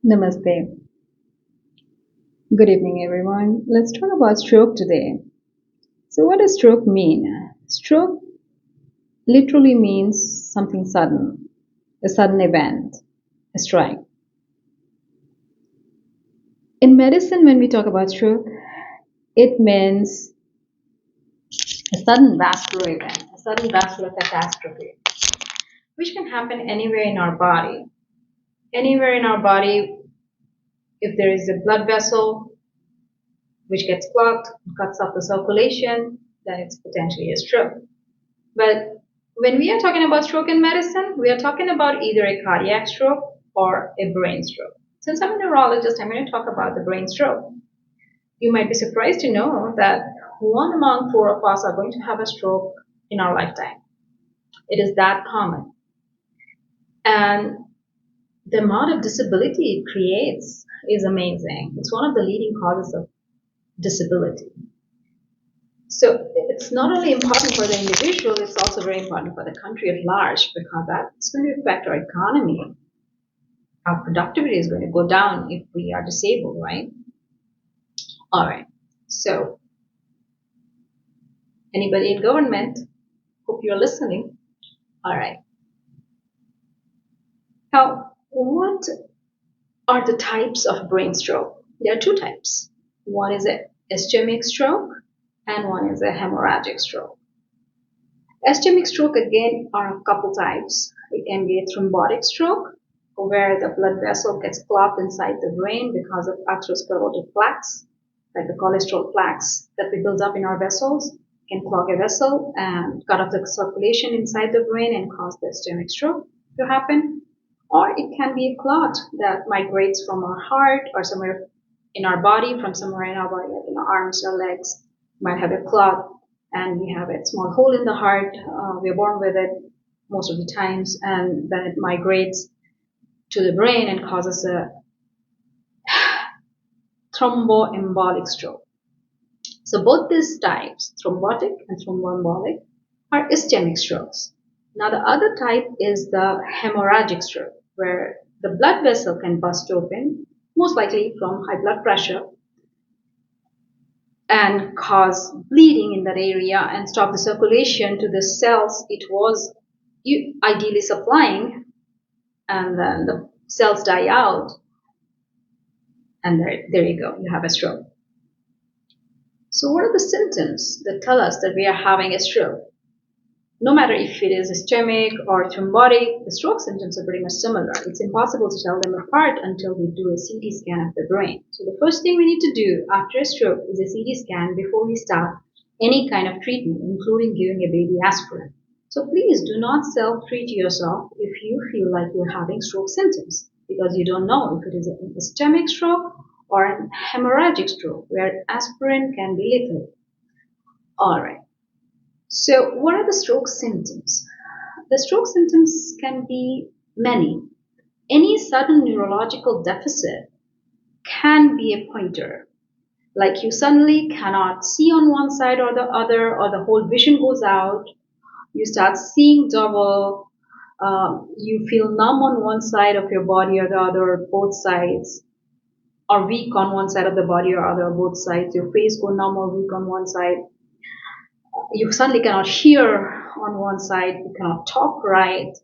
Namaste. Good evening, everyone. Let's talk about stroke today. So, what does stroke mean? Stroke literally means something sudden, a sudden event, a strike. In medicine, when we talk about stroke, it means a sudden vascular event, a sudden vascular catastrophe, which can happen anywhere in our body. Anywhere in our body, if there is a blood vessel which gets clogged, cuts off the circulation, then it's potentially a stroke. But when we are talking about stroke in medicine, we are talking about either a cardiac stroke or a brain stroke. Since I'm a neurologist, I'm going to talk about the brain stroke. You might be surprised to know that one among four of us are going to have a stroke in our lifetime. It is that common. And the amount of disability it creates is amazing. It's one of the leading causes of disability. So it's not only important for the individual, it's also very important for the country at large because that's going to affect our economy. Our productivity is going to go down if we are disabled, right? All right. So anybody in government, hope you're listening. All right. Now, what are the types of brain stroke? There are two types. One is a ischemic stroke and one is a hemorrhagic stroke. Ischemic stroke again are a couple types. It can be a thrombotic stroke, where the blood vessel gets clogged inside the brain because of atherosclerotic plaques, like the cholesterol plaques that we build up in our vessels, can clog a vessel and cut off the circulation inside the brain and cause the ischemic stroke to happen. Or it can be a clot that migrates from our heart or somewhere in our body, from somewhere in our body, like in our arms or legs. We might have a clot and we have a small hole in the heart. We're born with it most of the times, and then it migrates to the brain and causes a thromboembolic stroke. So both these types, thrombotic and thromboembolic, are ischemic strokes. Now the other type is the hemorrhagic stroke, where the blood vessel can burst open, most likely from high blood pressure, and cause bleeding in that area and stop the circulation to the cells it was ideally supplying, and then the cells die out, and there you go, you have a stroke. So what are the symptoms that tell us that we are having a stroke? No matter if it is ischemic or thrombotic, the stroke symptoms are pretty much similar. It's impossible to tell them apart until we do a CT scan of the brain. So the first thing we need to do after a stroke is a CT scan before we start any kind of treatment, including giving a baby aspirin. So please do not self-treat yourself if you feel like you're having stroke symptoms, because you don't know if it is an ischemic stroke or a hemorrhagic stroke, where aspirin can be lethal. All right. So, what are the stroke symptoms? The stroke symptoms can be many. Any sudden neurological deficit can be a pointer. Like you suddenly cannot see on one side or the other, or the whole vision goes out. You start seeing double. You feel numb on one side of your body or the other, both sides, or weak on one side of the body or other, both sides. Your face go numb or weak on one side. You suddenly cannot hear on one side, you cannot talk right,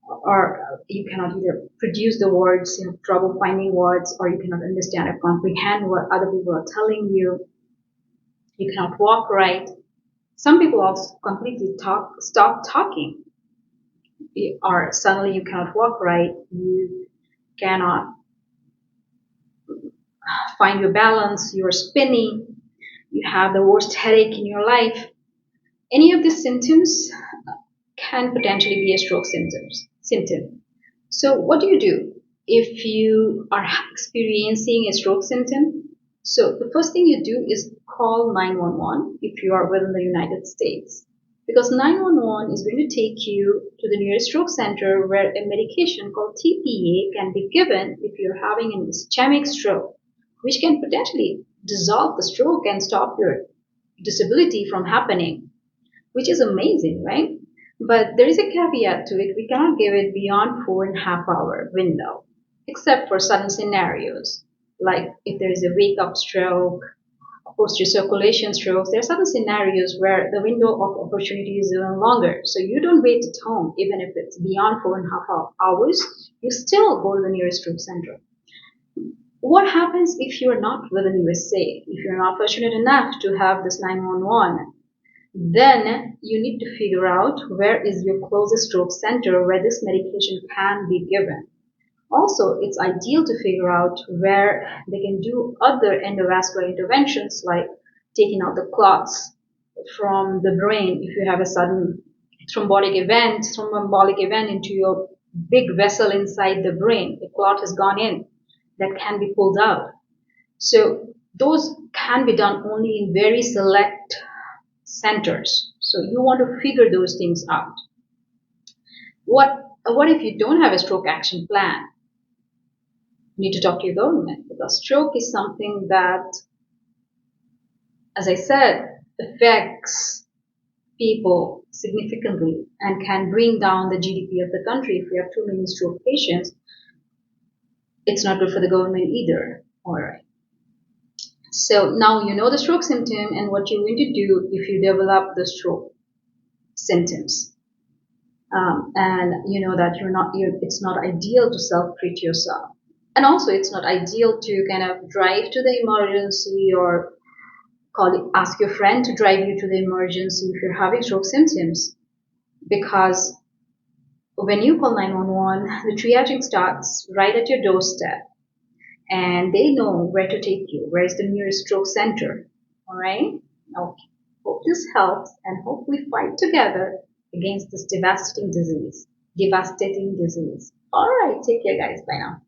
or you cannot either produce the words, you have trouble finding words, or you cannot understand or comprehend what other people are telling you. You cannot walk right. Some people also completely stop talking, or suddenly you cannot walk right. You cannot find your balance. You're spinning. You have the worst headache in your life. Any of these symptoms can potentially be a stroke symptom. So what do you do if you are experiencing a stroke symptom? So the first thing you do is call 911 if you are within the United States, because 911 is going to take you to the nearest stroke center where a medication called TPA can be given if you're having an ischemic stroke, which can potentially dissolve the stroke and stop your disability from happening, which is amazing, right? But there is a caveat to it. We cannot give it beyond 4.5 hour window. except for sudden scenarios, like if there is a wake up stroke, post recirculation strokes. There are certain scenarios where the window of opportunity is even longer. So you don't wait at home, even if it's beyond 4.5 hours, you still go to the nearest stroke center. What happens if you're not within USA? If you're not fortunate enough to have this 911, then you need to figure out where is your closest stroke center where this medication can be given. Also, it's ideal to figure out where they can do other endovascular interventions like taking out the clots from the brain if you have a sudden thromboembolic event into your big vessel inside the brain. The clot has gone in that can be pulled out. So those can be done only in very select centers. So you want to figure those things out. What if you don't have a stroke action plan? You need to talk to your government because stroke is something that, as I said, affects people significantly and can bring down the GDP of the country. If we have too many stroke patients, it's not good for the government either. All right. So now you know the stroke symptom and what you're going to do if you develop the stroke symptoms. And you know that it's not ideal to self-treat yourself. And also it's not ideal to kind of drive to the emergency or ask your friend to drive you to the emergency if you're having stroke symptoms. Because when you call 911, the triaging starts right at your doorstep and they know where to take you. Where is the nearest stroke center? All right? Okay. Hope this helps and hope we fight together against this devastating disease. All right. Take care, guys. Bye now.